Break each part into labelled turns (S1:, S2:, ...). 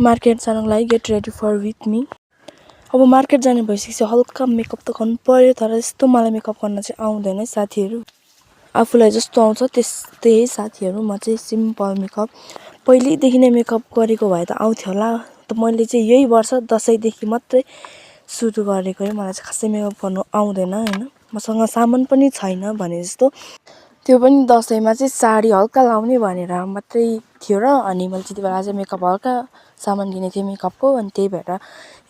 S1: Market जानको लागि get ready for with me. अब मार्केट जाने भइसकेपछि हल्का मेकअप त गर्नु पर्यो, तर यस्तो मलाई मेकअप गर्न चाहिँ आउँदैन है साथीहरू। आफूलाई जस्तो आउँछ त्यस्तै साथीहरू। म चाहिँ सिम्पल मेकअप पहिल्यैदेखि नै मेकअप गरेको भए त आउँथ्यो होला। त मैले चाहिँ यही वर्ष दसैँदेखि मात्रै सुरु गरेको है। मलाई चाहिँ खासै मेकअप गर्नु आउँदैन हैन। मसँग सामान पनि छैन भने जस्तो। त्यो पनि दसैँमा चाहिँ साडी हल्का लाउने भनेर मात्रै थियो र अनि मैले त्यति बेला चाहिँ मेकअप हल्का सामान किनेको थिएँ मेकअपको। अनि त्यही भएर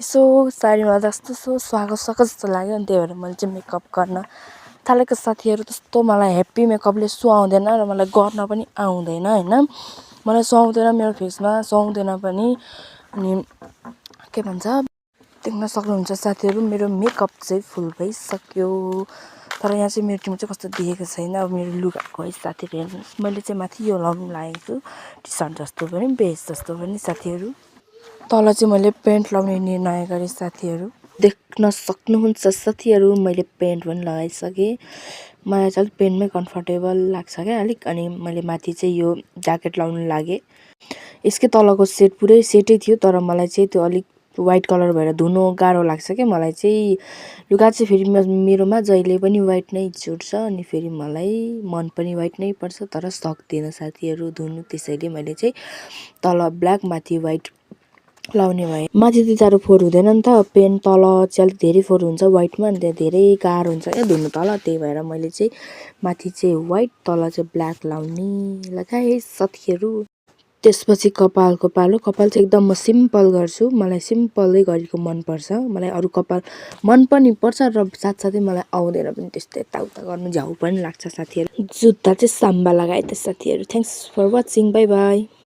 S1: यसो साडीमा जस्तो स्वागत जस्तो लाग्यो। अनि त्यही भएर मैले चाहिँ मेकअप गर्न थालेको साथीहरू। त्यस्तो मलाई हेप्पी मेकअपले सुहाउँदैन र मलाई गर्न पनि आउँदैन हैन। मलाई सुहाउँदैन, मेरो फेसमा सुहाउँदैन पनि। अनि के भन्छ, देख्न सक्नुहुन्छ साथीहरू मेरो मेकअप चाहिँ फुल भइसक्यो। तर यहाँ चाहिँ मेरो टिम चाहिँ कस्तो देखेको छैन। अब मेरो लुगाको है साथीहरू हेर्नुहोस्। मैले चाहिँ माथि यो लगाउनु लागेको छु, टी सर्ट जस्तो पनि बेस जस्तो पनि साथीहरू। तल चाहिँ मैले पेन्ट लगाउने निर्णय गरेँ साथीहरू। देख्न सक्नुहुन्छ साथीहरू मैले पेन्ट पनि लगाइसकेँ। मलाई चाहिँ अलिक पेन्टमै कम्फर्टेबल लाग्छ क्या अलिक। अनि मैले माथि चाहिँ यो ज्याकेट लगाउनु लागेँ। यसकै तलको सेट पुरै सेटै थियो, तर मलाई चाहिँ त्यो अलिक वाइट कलर भएर धुनु गाह्रो लाग्छ क्या मलाई चाहिँ। लुगा चाहिँ फेरि मेरोमा जहिले पनि वाइट नै चुट्छ। अनि फेरि मलाई मन पनि वाइट नै पर्छ, तर सक्दिनँ साथीहरू धुनु। त्यसैले मैले चाहिँ तल ब्ल्याक माथि वाइट लाउने भए। माथि त साह्रो फोहोर हुँदैन नि त, पेन तल चाहिँ अलिक धेरै फोहोर हुन्छ वाइटमा। अनि त्यहाँ धेरै गाह्रो हुन्छ क्या धुनु तल। त्यही भएर मैले चाहिँ माथि चाहिँ वाइट तल चाहिँ ब्ल्याक लगाएँ साथीहरू। त्यसपछि कपालको पालो। कपाल चाहिँ एकदम म सिम्पल गर्छु। मलाई सिम्पलै गरेको मनपर्छ। मलाई अरू कपाल मन पनि पर्छ र साथसाथै मलाई आउँदैन पनि त्यस्तो यताउता गर्नु, झ्याउ पनि लाग्छ साथीहरू। जुत्ता चाहिँ साम्बा लगाएँ त साथीहरू। Thanks for watching, bye by.